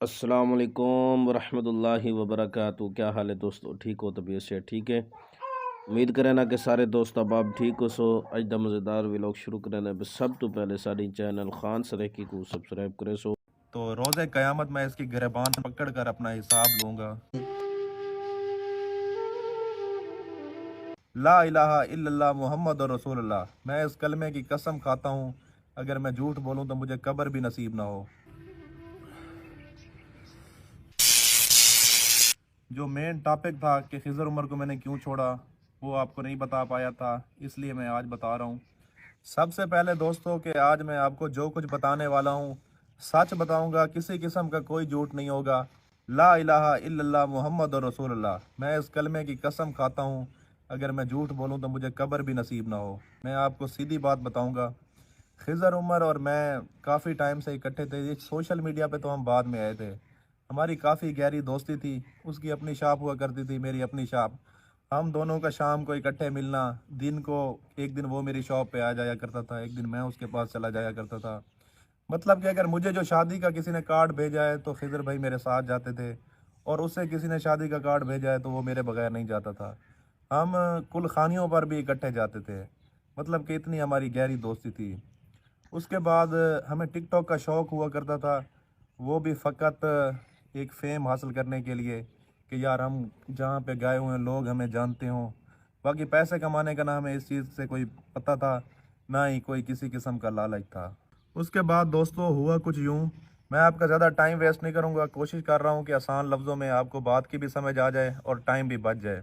अस्सलाम वालेकुम वरहमतुल्लाहि वबरकातुहू। क्या हाल है दोस्तों, ठीक हो? तबीयत से ठीक है? उम्मीद करें ना कि सारे दोस्त अब आप ठीक हो। सो अज दा मज़ेदार व्लॉग शुरू करने पर सब तो पहले साड़ी चैनल खान सरेकी को सब्सक्राइब करें। सो तो रोज़े क़यामत मैं इसकी गिरबान पकड़ कर अपना हिसाब लूँगा। ला इलाहा इल्लल्लाह मुहम्मदुर रसूलुल्लाह। मैं इस कलमे की कसम खाता हूँ, अगर मैं झूठ बोलूँ तो मुझे कब्र भी नसीब ना हो। जो मेन टॉपिक था कि खिज़र उमर को मैंने क्यों छोड़ा, वो आपको नहीं बता पाया था, इसलिए मैं आज बता रहा हूँ। सबसे पहले दोस्तों कि आज मैं आपको जो कुछ बताने वाला हूँ सच बताऊँगा, किसी किस्म का कोई झूठ नहीं होगा। ला इलाहा इल्लल्लाह मुहम्मदुर रसूलुल्लाह। मैं इस कलमे की कसम खाता हूँ, अगर मैं झूठ बोलूँ तो मुझे कब्र भी नसीब ना हो। मैं आपको सीधी बात बताऊँगा, खिज़र उमर और मैं काफ़ी टाइम से इकट्ठे थे। ये सोशल मीडिया पे तो हम बाद में आए थे। हमारी काफ़ी गहरी दोस्ती थी। उसकी अपनी शॉप हुआ करती थी, मेरी अपनी शॉप। हम दोनों का शाम को इकट्ठे मिलना, दिन को एक दिन वो मेरी शॉप पे आ जाया करता था, एक दिन मैं उसके पास चला जाया करता था। मतलब कि अगर मुझे जो शादी का किसी ने कार्ड भेजा है तो खिज़र भाई मेरे साथ जाते थे, और उससे किसी ने शादी का कार्ड भेजा है तो वो मेरे बगैर नहीं जाता था। हम कुल खानियों पर भी इकट्ठे जाते थे। मतलब कि इतनी हमारी गहरी दोस्ती थी। उसके बाद हमें टिकटॉक का शौक़ हुआ करता था, वो भी फ़कत एक फ़ेम हासिल करने के लिए कि यार हम जहाँ पे गए हुए हैं लोग हमें जानते हों। बाकी पैसे कमाने का ना हमें इस चीज़ से कोई पता था, ना ही कोई किसी किस्म का लालच था। उसके बाद दोस्तों हुआ कुछ यूँ, मैं आपका ज़्यादा टाइम वेस्ट नहीं करूँगा, कोशिश कर रहा हूँ कि आसान लफ्ज़ों में आपको बात की भी समझ आ जाए और टाइम भी बच जाए।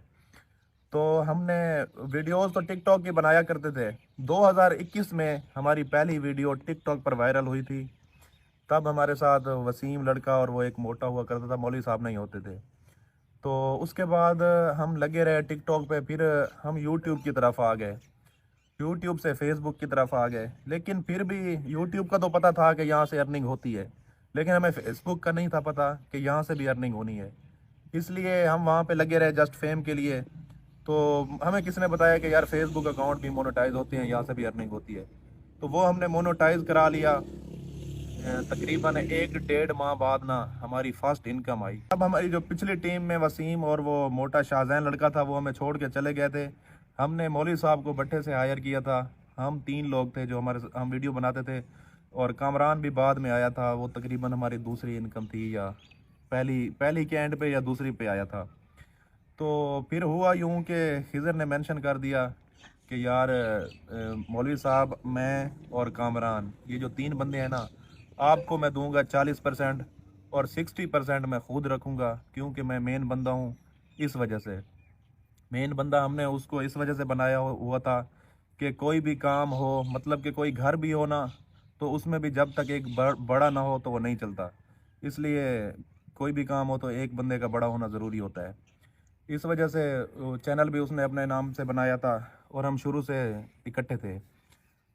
तो हमने वीडियोस तो टिकटॉक की बनाया करते थे। 2021 में हमारी पहली वीडियो टिकटॉक पर वायरल हुई थी। तब हमारे साथ वसीम लड़का और वो एक मोटा हुआ करता था, मौलवी साहब नहीं होते थे। तो उसके बाद हम लगे रहे टिकटॉक पे, फिर हम यूट्यूब की तरफ आ गए। यूट्यूब से फेसबुक की तरफ आ गए, लेकिन फिर भी यूट्यूब का तो पता था कि यहाँ से अर्निंग होती है, लेकिन हमें फेसबुक का नहीं था पता कि यहाँ से भी अर्निंग होनी है। इसलिए हम वहाँ पे लगे रहे जस्ट फेम के लिए। तो हमें किसी ने बताया कि यार फेसबुक अकाउंट भी मोनेटाइज होते हैं, यहाँ से भी अर्निंग होती है। तो वो हमने मोनेटाइज करा लिया। तकरीबन 1 डेढ़ माह बाद ना हमारी फर्स्ट इनकम आई। अब हमारी जो पिछली टीम में वसीम और वो मोटा शाहजैन लड़का था वो हमें छोड़ के चले गए थे। हमने मौलवी साहब को भट्टे से हायर किया था। हम 3 लोग थे जो हम वीडियो बनाते थे, और कामरान भी बाद में आया था। वो तकरीबन हमारी दूसरी इनकम थी, या पहली पहली के एंड पे या दूसरी पे आया था। तो फिर हुआ यूँ कि खिज़र ने मेंशन कर दिया कि यार मौलवी साहब, मैं और कामरान, ये जो 3 बंदे हैं ना, आपको मैं दूंगा 40% और 60% मैं खुद रखूंगा, क्योंकि मैं मेन बंदा हूँ। इस वजह से मेन बंदा हमने उसको इस वजह से बनाया हुआ था कि कोई भी काम हो, मतलब कि कोई घर भी हो ना, तो उसमें भी जब तक एक बड़ा ना हो तो वो नहीं चलता। इसलिए कोई भी काम हो तो एक बंदे का बड़ा होना ज़रूरी होता है। इस वजह से चैनल भी उसने अपने नाम से बनाया था, और हम शुरू से इकट्ठे थे।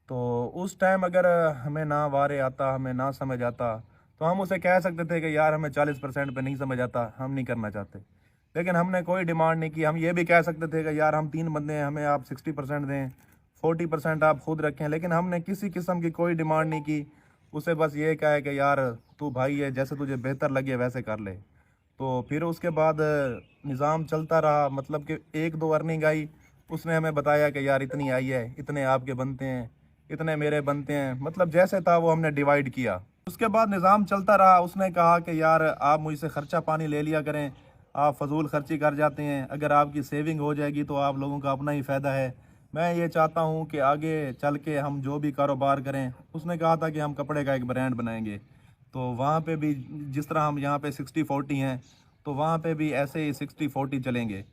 तो उस टाइम अगर हमें ना वारे आता, हमें ना समझ आता, तो हम उसे कह सकते थे कि यार हमें 40% पे नहीं समझ आता, हम नहीं करना चाहते। लेकिन हमने कोई डिमांड नहीं की। हम ये भी कह सकते थे कि यार हम 3 बंदे हैं, हमें आप 60% दें, 40% आप खुद रखें। लेकिन हमने किसी किस्म की कोई डिमांड नहीं की। उसे बस ये कहा है कि यार तू भाई है, जैसे तुझे बेहतर लगे वैसे कर ले। तो फिर उसके बाद निज़ाम चलता रहा। मतलब कि 1-2 अर्निंग आई, उसने हमें बताया कि यार इतनी आई है, इतने आपके बनते हैं, इतने मेरे बनते हैं। मतलब जैसे था वो हमने डिवाइड किया। उसके बाद निज़ाम चलता रहा। उसने कहा कि यार आप मुझसे खर्चा पानी ले लिया करें, आप फजूल खर्ची कर जाते हैं, अगर आपकी सेविंग हो जाएगी तो आप लोगों का अपना ही फ़ायदा है। मैं ये चाहता हूँ कि आगे चल के हम जो भी कारोबार करें, उसने कहा था कि हम कपड़े का एक ब्रांड बनाएंगे। तो वहाँ पे भी जिस तरह हम यहाँ पे 60-40 हैं, तो वहाँ पे भी ऐसे ही 60-40 चलेंगे।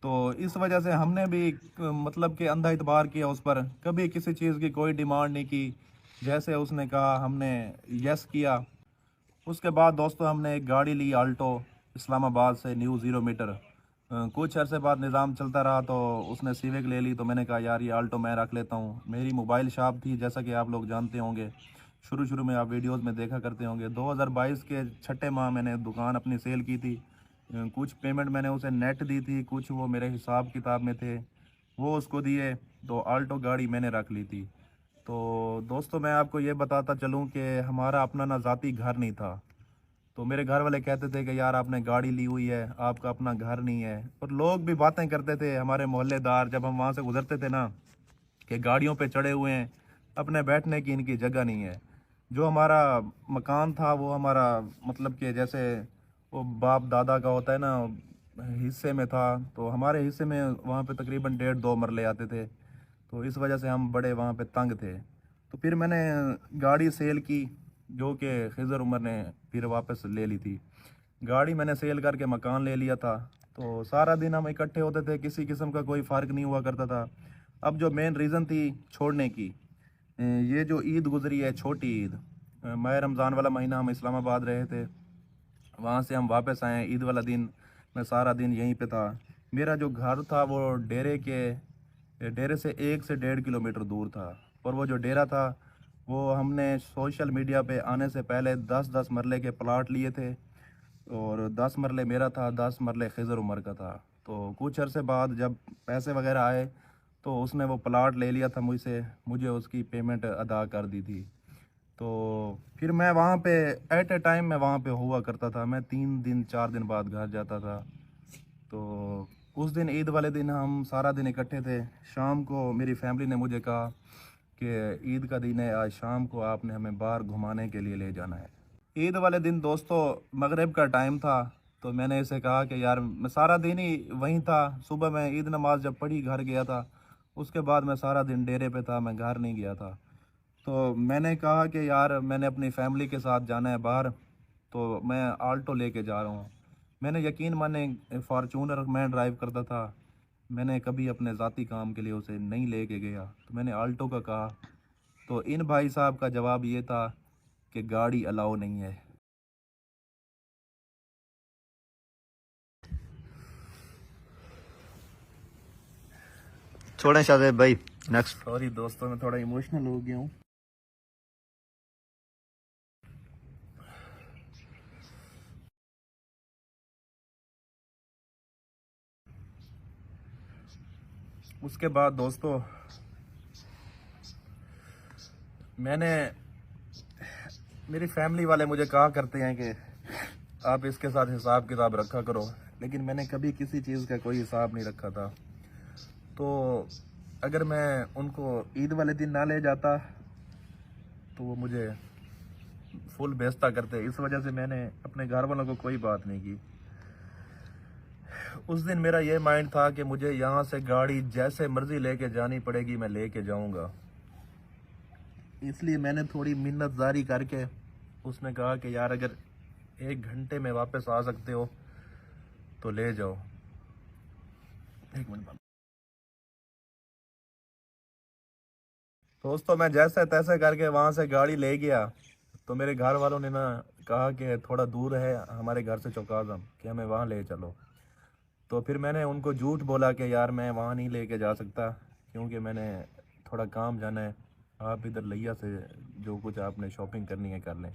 तो इस वजह से हमने भी मतलब कि अंधा इतबार किया उस पर, कभी किसी चीज़ की कोई डिमांड नहीं की। जैसे उसने कहा हमने यस किया। उसके बाद दोस्तों हमने एक गाड़ी ली आल्टो, इस्लामाबाद से, न्यू 0 मीटर। कुछ अरसे बाद निज़ाम चलता रहा तो उसने सिविक ले ली। तो मैंने कहा यार ये आल्टो मैं रख लेता हूँ। मेरी मोबाइल शॉप थी, जैसा कि आप लोग जानते होंगे, शुरू शुरू में आप वीडियोस में देखा करते होंगे। 2022 के छठे माह मैंने दुकान अपनी सेल की थी। कुछ पेमेंट मैंने उसे नेट दी थी, कुछ वो मेरे हिसाब किताब में थे, वो उसको दिए। तो आल्टो गाड़ी मैंने रख ली थी। तो दोस्तों मैं आपको ये बताता चलूँ कि हमारा अपना ना ज़ाती घर नहीं था। तो मेरे घर वाले कहते थे कि यार आपने गाड़ी ली हुई है, आपका अपना घर नहीं है। और लोग भी बातें करते थे, हमारे मोहल्लेदार, जब हम वहाँ से गुजरते थे ना, कि गाड़ियों पे चढ़े हुए हैं, अपने बैठने की इनकी जगह नहीं है। जो हमारा मकान था वो हमारा मतलब कि जैसे वो बाप दादा का होता है ना, हिस्से में था। तो हमारे हिस्से में वहाँ पे तकरीबन 1.5-2 मरले आते थे। तो इस वजह से हम बड़े वहाँ पे तंग थे। तो फिर मैंने गाड़ी सेल की, जो कि खिज़र उमर ने फिर वापस ले ली थी। गाड़ी मैंने सेल करके मकान ले लिया था। तो सारा दिन हम इकट्ठे होते थे, किसी किस्म का कोई फ़र्क नहीं हुआ करता था। अब जो मेन रीज़न थी छोड़ने की, ये जो ईद गुजरी है, छोटी ईद, माह रमज़ान वाला महीना हम इस्लामाबाद रहे थे, वहाँ से हम वापस आए। ईद वाला दिन मैं सारा दिन यहीं पे था। मेरा जो घर था वो डेरे से 1 से 1.5 किलोमीटर दूर था। और वो जो डेरा था वो हमने सोशल मीडिया पे आने से पहले 10-10 मरले के प्लाट लिए थे। और 10 मरले मेरा था, 10 मरले खिज़र उमर का था। तो कुछ अरसे बाद जब पैसे वगैरह आए तो उसने वो प्लाट ले लिया था मुझसे, मुझे उसकी पेमेंट अदा कर दी थी। तो फिर मैं वहाँ पे एट ए टाइम मैं वहाँ पे हुआ करता था। मैं 3 दिन 4 दिन बाद घर जाता था। तो उस दिन ईद वाले दिन हम सारा दिन इकट्ठे थे। शाम को मेरी फैमिली ने मुझे कहा कि ईद का दिन है, आज शाम को आपने हमें बाहर घुमाने के लिए ले जाना है। ईद वाले दिन दोस्तों मगरिब का टाइम था। तो मैंने इसे कहा कि यार मैं सारा दिन ही वहीं था। सुबह मैं ईद नमाज जब पढ़ी घर गया था, उसके बाद मैं सारा दिन डेरे पे था, मैं घर नहीं गया था। तो मैंने कहा कि यार मैंने अपनी फैमिली के साथ जाना है बाहर, तो मैं आल्टो लेके जा रहा हूँ। मैंने यकीन माने, फॉर्चूनर मैं ड्राइव करता था, मैंने कभी अपने ज़ाती काम के लिए उसे नहीं लेके गया। तो मैंने आल्टो का कहा, तो इन भाई साहब का जवाब ये था कि गाड़ी अलाउ नहीं है। छोड़ें शाहजेब भाई, नेक्स्ट। सॉरी दोस्तों, मैं थोड़ा इमोशनल हो गया हूँ। उसके बाद दोस्तों मैंने, मेरी फैमिली वाले मुझे कहा करते हैं कि आप इसके साथ हिसाब किताब रखा करो, लेकिन मैंने कभी किसी चीज़ का कोई हिसाब नहीं रखा था। तो अगर मैं उनको ईद वाले दिन ना ले जाता तो वो मुझे फुल बेइज्जत करते। इस वजह से मैंने अपने घर वालों को कोई बात नहीं की। उस दिन मेरा ये माइंड था कि मुझे यहाँ से गाड़ी जैसे मर्जी लेके जानी पड़ेगी, मैं लेके जाऊँगा। इसलिए मैंने थोड़ी मिन्नतजारी करके, उसने कहा कि यार अगर 1 घंटे में वापस आ सकते हो तो ले जाओ। 1 मिनट। दोस्तों मैं जैसे तैसे करके वहाँ से गाड़ी ले गया। तो मेरे घर वालों ने ना कहा कि थोड़ा दूर है हमारे घर से चौकाज़म, कि हमें वहाँ ले चलो। तो फिर मैंने उनको झूठ बोला कि यार मैं वहाँ नहीं लेके जा सकता, क्योंकि मैंने थोड़ा काम जाना है। आप इधर लिया से जो कुछ आपने शॉपिंग करनी है कर लें।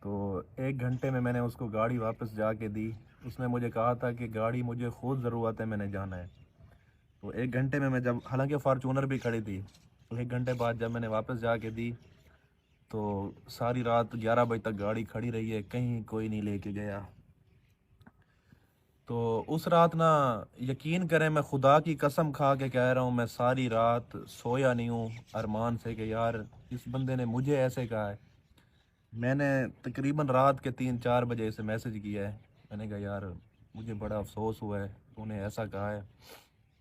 तो 1 घंटे में मैंने उसको गाड़ी वापस जाके दी। उसने मुझे कहा था कि गाड़ी मुझे खुद ज़रूरत है, मैंने जाना है। तो 1 घंटे में मैं जब, हालांकि फार्चूनर भी खड़ी थी, 1 घंटे बाद जब मैंने वापस जाके दी तो सारी रात 11 बजे तक गाड़ी खड़ी रही है, कहीं कोई नहीं लेके गया। तो उस रात ना, यकीन करें मैं खुदा की कसम खा के कह रहा हूँ, मैं सारी रात सोया नहीं हूँ अरमान से कि यार इस बंदे ने मुझे ऐसे कहा है। मैंने तकरीबन रात के 3-4 बजे इसे मैसेज किया है। मैंने कहा यार मुझे बड़ा अफसोस हुआ है, तूने ऐसा कहा है,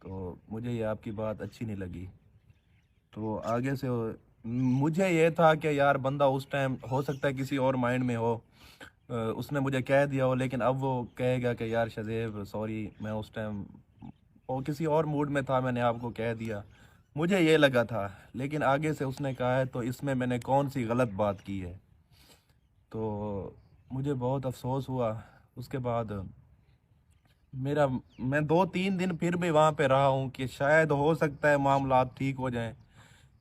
तो मुझे ये आपकी बात अच्छी नहीं लगी। तो आगे से मुझे ये था कि यार बंदा उस टाइम हो सकता है किसी और माइंड में हो, उसने मुझे कह दिया हो, लेकिन अब वो कहेगा कि यार शज़ेब सॉरी, मैं उस टाइम और किसी और मूड में था, मैंने आपको कह दिया। मुझे ये लगा था, लेकिन आगे से उसने कहा है तो इसमें मैंने कौन सी गलत बात की है। तो मुझे बहुत अफसोस हुआ। उसके बाद मेरा, मैं 2-3 दिन फिर भी वहाँ पे रहा हूँ कि शायद हो सकता है मामला ठीक हो जाएं,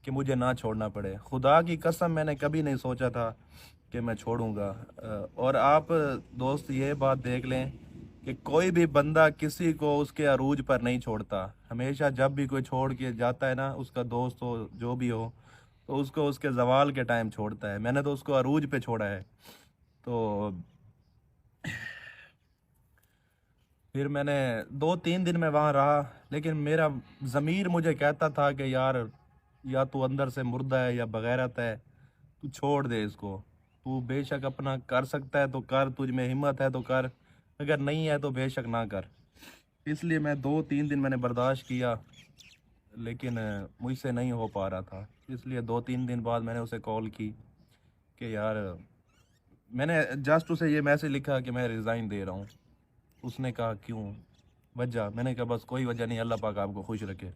कि मुझे ना छोड़ना पड़े। खुदा की कसम मैंने कभी नहीं सोचा था कि मैं छोड़ूंगा। और आप दोस्त ये बात देख लें कि कोई भी बंदा किसी को उसके अरूज पर नहीं छोड़ता। हमेशा जब भी कोई छोड़ के जाता है ना, उसका दोस्त हो जो भी हो, तो उसको उसके जवाल के टाइम छोड़ता है। मैंने तो उसको अरूज पे छोड़ा है। तो फिर मैंने 2-3 दिन में वहाँ रहा, लेकिन मेरा ज़मीर मुझे कहता था कि यार, या तू अंदर से मुर्दा है या बगैरत है, तू छोड़ दे इसको। तू बेशक अपना कर सकता है तो कर, तुझ में हिम्मत है तो कर, अगर नहीं है तो बेशक ना कर। इसलिए मैं 2-3 दिन मैंने बर्दाश्त किया, लेकिन मुझसे नहीं हो पा रहा था। इसलिए 2-3 दिन बाद मैंने उसे कॉल की कि यार, मैंने जस्ट उसे ये मैसेज लिखा कि मैं रिज़ाइन दे रहा हूँ। उसने कहा क्यों, वजह? मैंने कहा बस कोई वजह नहीं, अल्लाह पाक आपको खुश रखे।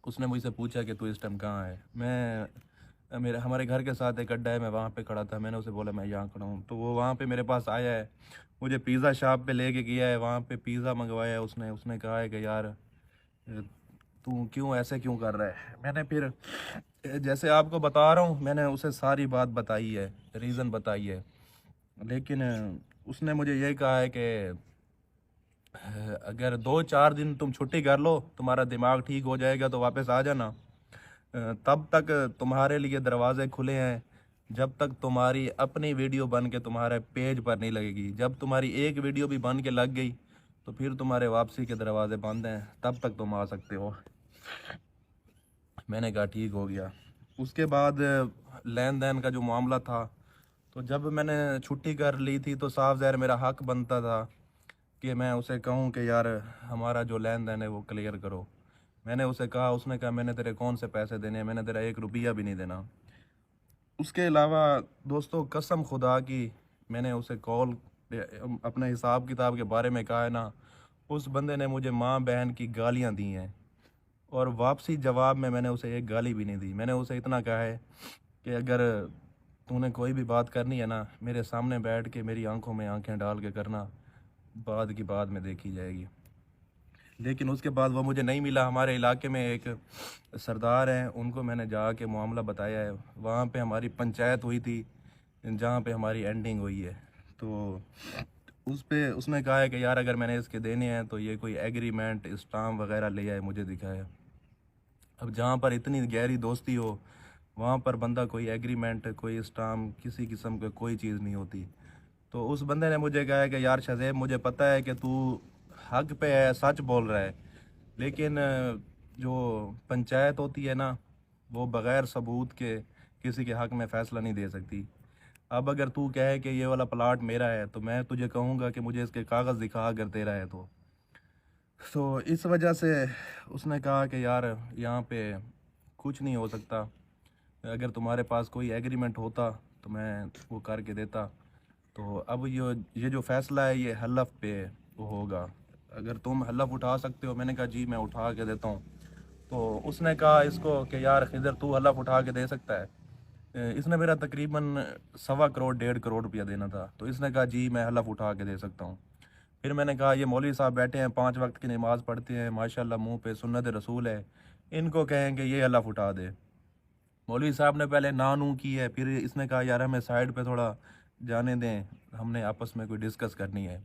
उसने मुझसे पूछा कि तू इस टाइम कहाँ है? मैं मेरे हमारे घर के साथ एक अड्डा है, मैं वहाँ पे खड़ा था। मैंने उसे बोला मैं यहाँ खड़ा हूँ, तो वो वहाँ पे मेरे पास आया है, मुझे पिज़्ज़ा शॉप पे लेके गया है, वहाँ पे पिज़्ज़ा मंगवाया है उसने। उसने कहा है कि यार, तू क्यों ऐसे क्यों कर रहा है? मैंने फिर जैसे आपको बता रहा हूँ, मैंने उसे सारी बात बताई है, रीज़न बताई है, लेकिन उसने मुझे ये कहा है कि अगर 2-4 दिन तुम छुट्टी कर लो, तुम्हारा दिमाग ठीक हो जाएगा तो वापस आ जाना। तब तक तुम्हारे लिए दरवाजे खुले हैं, जब तक तुम्हारी अपनी वीडियो बन के तुम्हारे पेज पर नहीं लगेगी। जब तुम्हारी एक वीडियो भी बन के लग गई तो फिर तुम्हारे वापसी के दरवाजे बंद हैं, तब तक तुम आ सकते हो। मैंने कहा ठीक हो गया। उसके बाद लेन देन का जो मामला था, तो जब मैंने छुट्टी कर ली थी तो साफ ज़ाहिर मेरा हक बनता था कि मैं उसे कहूँ कि यार, हमारा जो लेन देन है वो क्लियर करो। मैंने उसे कहा, उसने कहा मैंने तेरे कौन से पैसे देने हैं, मैंने तेरा 1 रुपया भी नहीं देना। उसके अलावा दोस्तों, कसम खुदा की, मैंने उसे कॉल अपने हिसाब किताब के बारे में कहा है ना, उस बंदे ने मुझे माँ बहन की गालियाँ दी हैं, और वापसी जवाब में मैंने उसे एक गाली भी नहीं दी। मैंने उसे इतना कहा है कि अगर तूने कोई भी बात करनी है ना, मेरे सामने बैठ के मेरी आंखों में आंखें डाल के करना, बाद की बात में देखी जाएगी। लेकिन उसके बाद वो मुझे नहीं मिला। हमारे इलाके में एक सरदार हैं, उनको मैंने जाके मामला बताया है। वहाँ पे हमारी पंचायत हुई थी, जहाँ पे हमारी एंडिंग हुई है। तो उस पे उसने कहा है कि यार, अगर मैंने इसके देने हैं तो ये कोई एग्रीमेंट स्टाम्प वगैरह ले आए, मुझे दिखाया। अब जहाँ पर इतनी गहरी दोस्ती हो, वहाँ पर बंदा कोई एग्रीमेंट, कोई स्टाम्प, किसी किस्म का कोई चीज़ नहीं होती। तो उस बंदे ने मुझे कहा है कि यार शज़ेब, मुझे पता है कि तू हक पे है, सच बोल रहा है, लेकिन जो पंचायत होती है ना, वो बग़ैर सबूत के किसी के हक में फ़ैसला नहीं दे सकती। अब अगर तू कहे कि ये वाला प्लाट मेरा है, तो मैं तुझे कहूँगा कि मुझे इसके कागज़ दिखा अगर तेरा है तो इस वजह से उसने कहा कि यार, यहाँ पे कुछ नहीं हो सकता। अगर तुम्हारे पास कोई एग्रीमेंट होता तो मैं वो करके देता। तो अब ये जो फ़ैसला है, ये हलफ पे वो होगा। अगर तुम हलफ उठा सकते हो? मैंने कहा जी, मैं उठा के देता हूँ। तो उसने कहा इसको कि यार खिदर, तू हलफ उठा के दे सकता है? इसने मेरा तकरीबन 1.25 करोड़ 1.5 करोड़ रुपया देना था। तो इसने कहा जी, मैं हलफ उठा के दे सकता हूँ। फिर मैंने कहा, ये मौलवी साहब बैठे हैं, 5 वक्त की नमाज़ पढ़ते हैं, माशाल्लाह मुंह पे सुन्नत रसूल है, इनको कहें कि ये हलफ उठा दे। मौलवी साहब ने पहले ना नू की है, फिर इसने कहा यार, हमें साइड पे थोड़ा जाने दें, हमने आपस में कोई डिस्कस करनी है।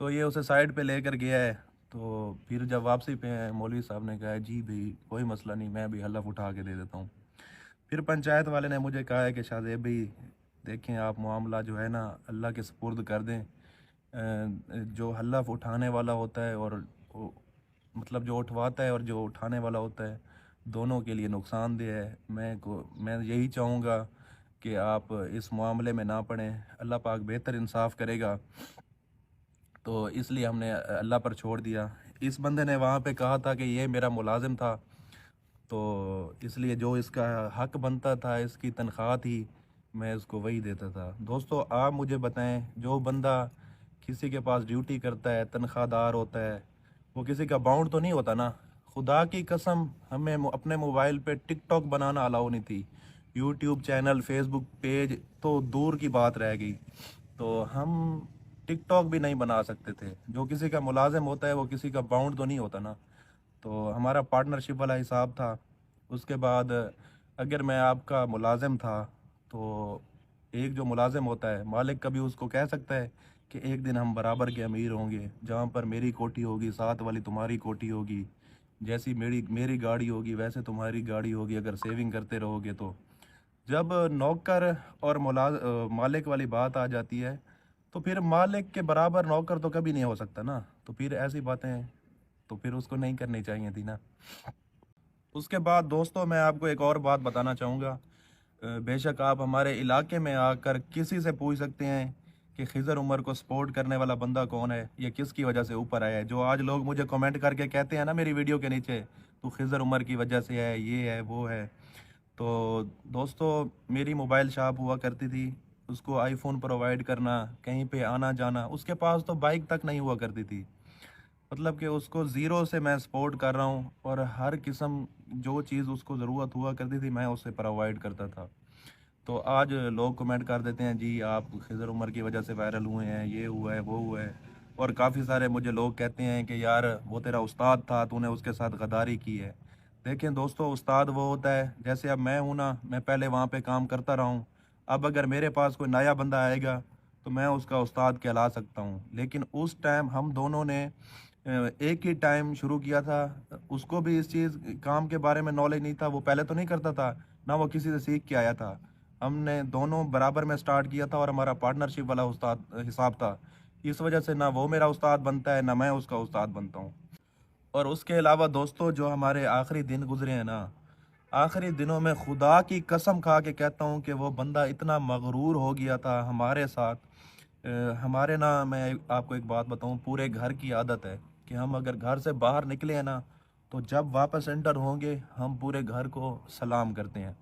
तो ये उसे साइड पे लेकर गया है। तो फिर जब वापसी पे है, मौलवी साहब ने कहा जी भाई, कोई मसला नहीं, मैं भी हलफ उठा के दे देता हूँ। फिर पंचायत वाले ने मुझे कहा है कि शाहज़ेब भाई, देखें, आप मामला जो है ना, अल्लाह के सुपुर्द कर दें। जो हलफ उठाने वाला होता है और मतलब जो उठवाता है और जो उठाने वाला होता है, दोनों के लिए नुकसानदेह है। मैं यही चाहूँगा कि आप इस मामले में ना पड़ें, अल्लाह पाक बेहतर इंसाफ करेगा। तो इसलिए हमने अल्लाह पर छोड़ दिया। इस बंदे ने वहाँ पे कहा था कि ये मेरा मुलाजिम था, तो इसलिए जो इसका हक बनता था, इसकी तनख्वाह थी, मैं इसको वही देता था। दोस्तों, आप मुझे बताएं, जो बंदा किसी के पास ड्यूटी करता है, तनख्वाहदार होता है, वो किसी का बाउंड तो नहीं होता ना? खुदा की कसम, हमें अपने मोबाइल पे टिकटॉक बनाना अलाउ नहीं थी, यूट्यूब चैनल, फेसबुक पेज तो दूर की बात रह गई। तो हम टिकटॉक भी नहीं बना सकते थे। जो किसी का मुलाजिम होता है, वो किसी का बाउंड तो नहीं होता ना। तो हमारा पार्टनरशिप वाला हिसाब था। उसके बाद अगर मैं आपका मुलाजिम था, तो एक जो मुलाजिम होता है, मालिक कभी उसको कह सकता है कि एक दिन हम बराबर के अमीर होंगे, जहाँ पर मेरी कोठी होगी, साथ वाली तुम्हारी कोठी होगी, जैसी मेरी मेरी गाड़ी होगी वैसे तुम्हारी गाड़ी होगी, अगर सेविंग करते रहोगे तो। जब नौकर और मालिक वाली बात आ जाती है, तो फिर मालिक के बराबर नौकर तो कभी नहीं हो सकता ना। तो फिर ऐसी बातें तो फिर उसको नहीं करनी चाहिए थी ना। उसके बाद दोस्तों मैं आपको एक और बात बताना चाहूँगा। बेशक आप हमारे इलाके में आकर किसी से पूछ सकते हैं कि खिज़र उमर को सपोर्ट करने वाला बंदा कौन है, ये किसकी वजह से ऊपर आया है। जो आज लोग मुझे कमेंट करके कहते हैं ना मेरी वीडियो के नीचे, तू खिज़र उमर की वजह से है, ये है वो है। तो दोस्तों मेरी मोबाइल शॉप हुआ करती थी, उसको आईफोन प्रोवाइड करना, कहीं पे आना जाना, उसके पास तो बाइक तक नहीं हुआ करती थी। मतलब कि उसको ज़ीरो से मैं सपोर्ट कर रहा हूँ और हर किस्म जो चीज़ उसको ज़रूरत हुआ करती थी मैं उसे प्रोवाइड करता था। तो आज लोग कमेंट कर देते हैं जी आप खिज़र उमर की वजह से वायरल हुए हैं, ये हुआ है वो हुआ है। और काफ़ी सारे मुझे लोग कहते हैं कि यार वो तेरा उस्ताद था, तूने उसके साथ गद्दारी की है। देखें दोस्तों, उस्ताद वो होता है जैसे अब मैं हूँ ना, मैं पहले वहाँ पे काम करता रहा हूँ। अब अगर मेरे पास कोई नया बंदा आएगा तो मैं उसका उस्ताद कहला सकता हूँ। लेकिन उस टाइम हम दोनों ने एक ही टाइम शुरू किया था। उसको भी इस चीज़ काम के बारे में नॉलेज नहीं था, वो पहले तो नहीं करता था, ना वो किसी से सीख के आया था। हमने दोनों बराबर में स्टार्ट किया था और हमारा पार्टनरशिप वाला उस्ताद हिसाब था। इस वजह से ना वो मेरा उस्ताद बनता है, ना मैं उसका उस्ताद बनता हूँ। और उसके अलावा दोस्तों जो हमारे आखिरी दिन गुजरे हैं ना, आखिरी दिनों में खुदा की कसम खा के कहता हूँ कि वो बंदा इतना मगरूर हो गया था हमारे साथ। हमारे ना, मैं आपको एक बात बताऊँ, पूरे घर की आदत है कि हम अगर घर से बाहर निकले हैं ना, तो जब वापस एंटर होंगे हम पूरे घर को सलाम करते हैं।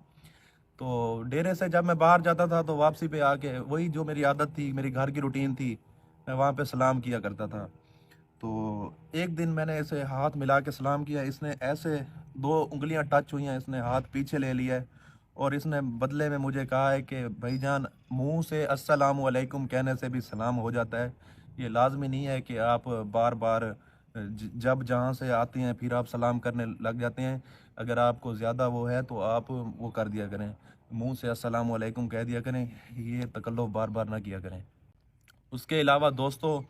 तो डेरे से जब मैं बाहर जाता था तो वापसी पे आके वही जो मेरी आदत थी, मेरी घर की रूटीन थी, मैं वहाँ पे सलाम किया करता था। तो एक दिन मैंने इसे हाथ मिला के सलाम किया, इसने ऐसे 2 उंगलियां टच हुई हैं, इसने हाथ पीछे ले लिया है और इसने बदले में मुझे कहा है कि भाईजान, मुंह से अस्सलामु अलैकुम कहने से भी सलाम हो जाता है। ये लाजमी नहीं है कि आप बार बार जब जहाँ से आते हैं फिर आप सलाम करने लग जाते हैं। अगर आपको ज़्यादा वो है तो आप वो कर दिया करें, मुंह से अस्सलामु अलैकुम कह दिया करें, ये तकल्लुफ़ बार बार ना किया करें। उसके अलावा दोस्तों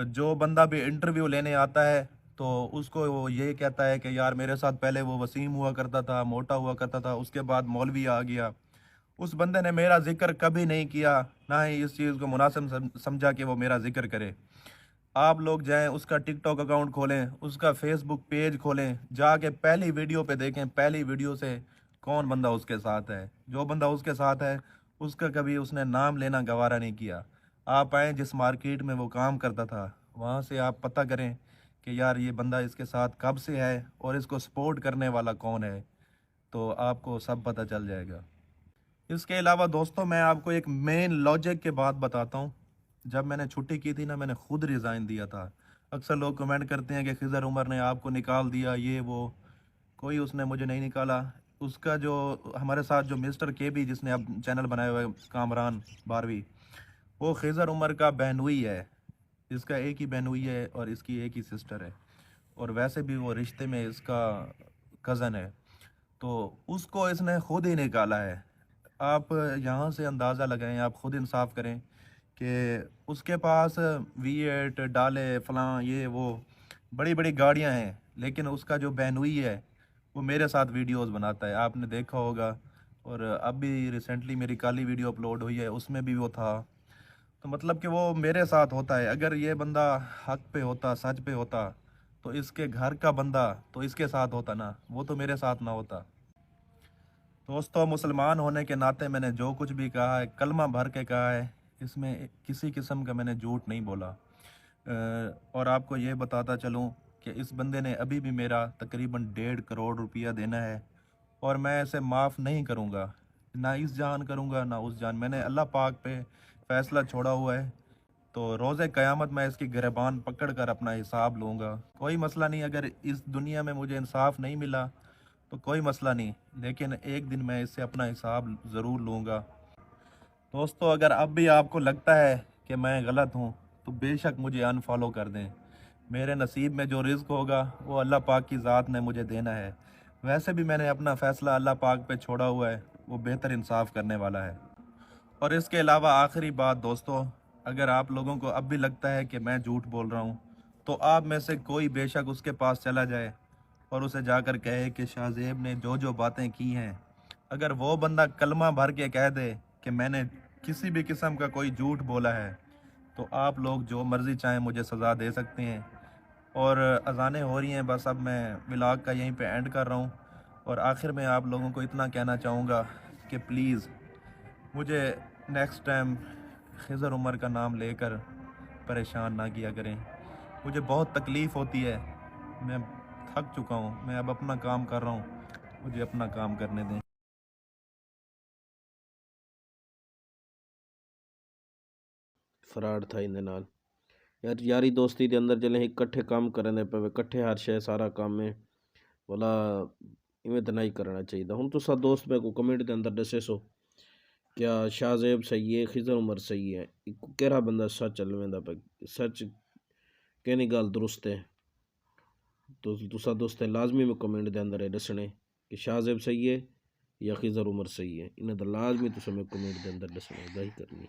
जो बंदा भी इंटरव्यू लेने आता है तो उसको वो ये कहता है कि यार मेरे साथ पहले वो वसीम हुआ करता था, मोटा हुआ करता था, उसके बाद मौलवी आ गया। उस बंदे ने मेरा जिक्र कभी नहीं किया, ना ही इस चीज़ को मुनासिब समझा कि वो मेरा जिक्र करे। आप लोग जाएं, उसका टिकटॉक अकाउंट खोलें, उसका फेसबुक पेज खोलें, जाके पहली वीडियो पे देखें, पहली वीडियो से कौन बंदा उसके साथ है। जो बंदा उसके साथ है उसका कभी उसने नाम लेना गवारा नहीं किया। आप आएँ जिस मार्केट में वो काम करता था, वहाँ से आप पता करें कि यार ये बंदा इसके साथ कब से है और इसको सपोर्ट करने वाला कौन है, तो आपको सब पता चल जाएगा। इसके अलावा दोस्तों मैं आपको एक मेन लॉजिक के बात बताता हूँ। जब मैंने छुट्टी की थी ना, मैंने खुद रिज़ाइन दिया था। अक्सर लोग कमेंट करते हैं कि खिज़र उमर ने आपको निकाल दिया, ये वो। कोई उसने मुझे नहीं निकाला। उसका जो हमारे साथ जो मिस्टर के बी जिसने अब चैनल बनाया हुआ है, कामरान बारवी, वो खिज़र उमर का बहनोई है। इसका एक ही बहनोई है और इसकी एक ही सिस्टर है। और वैसे भी वो रिश्ते में इसका कज़न है। तो उसको इसने खुद ही निकाला है। आप यहाँ से अंदाज़ा लगाएं, आप खुद इंसाफ करें कि उसके पास V8 डाले फलां ये वो बड़ी बड़ी गाड़ियाँ हैं, लेकिन उसका जो बहनोई है वो मेरे साथ वीडियोस बनाता है, आपने देखा होगा। और अब भी रिसेंटली मेरी काली वीडियो अपलोड हुई है, उसमें भी वो था। तो मतलब कि वो मेरे साथ होता है। अगर ये बंदा हक पे होता, सच पे होता, तो इसके घर का बंदा तो इसके साथ होता ना, वो तो मेरे साथ ना होता। दोस्तों मुसलमान होने के नाते मैंने जो कुछ भी कहा है कलमा भर के कहा है, इसमें किसी किस्म का मैंने झूठ नहीं बोला। और आपको ये बताता चलूँ कि इस बंदे ने अभी भी मेरा तकरीबन 1.5 करोड़ रुपया देना है और मैं इसे माफ़ नहीं करूँगा। ना इस जान करूँगा ना उस जान। मैंने अल्लाह पाक पे फ़ैसला छोड़ा हुआ है, तो रोज़े क़यामत मैं इसकी गिरबान पकड़ कर अपना हिसाब लूँगा। कोई मसला नहीं, अगर इस दुनिया में मुझे इंसाफ नहीं मिला तो कोई मसला नहीं, लेकिन एक दिन मैं इससे अपना हिसाब ज़रूर लूँगा। दोस्तों अगर अब भी आपको लगता है कि मैं गलत हूँ तो बेशक मुझे अनफॉलो कर दें। मेरे नसीब में जो रिज़्क होगा वो अल्लाह पाक की ज़ात ने मुझे देना है। वैसे भी मैंने अपना फ़ैसला अल्लाह पाक पे छोड़ा हुआ है, वो बेहतर इंसाफ करने वाला है। और इसके अलावा आखिरी बात दोस्तों, अगर आप लोगों को अब भी लगता है कि मैं झूठ बोल रहा हूँ, तो आप में से कोई बेशक उसके पास चला जाए और उसे जाकर कहे कि शाहज़ेब ने जो जो बातें की हैं, अगर वो बंदा कलमा भर के कह दे कि मैंने किसी भी किस्म का कोई झूठ बोला है, तो आप लोग जो मर्ज़ी चाहें मुझे सज़ा दे सकते हैं। और अज़ानें हो रही हैं। बस अब मैं व्लॉग का यहीं पे एंड कर रहा हूँ और आखिर में आप लोगों को इतना कहना चाहूँगा कि प्लीज़ मुझे नेक्स्ट टाइम खिज़र उमर का नाम लेकर परेशान ना किया करें। मुझे बहुत तकलीफ़ होती है, मैं थक चुका हूँ, मैं अब अपना काम कर रहा हूँ, मुझे अपना काम करने दें। फराड था इन नाल यार, यारी दोस्ती के अंदर चले इकट्ठे काम करने पे इकट्ठे हर शे सारा काम में बोला इवें तो नहीं करना चाहिए। हूँ तुसा दोस्त मैं को कमेंट के अंदर दसे सो क्या शाहजेब सही है खिजर उमर सही है, केरा बंदा सच चलवेंदा पे सच कहनी गल दुरुस्त है। तो तुसा दोस्त लाजमी में कमेंट के अंदर दसने कि शाहजेब सही है या खिजर उमर सही है, इन्हें तो लाजमी तुसा में कमेंट के अंदर दसना गही करनी।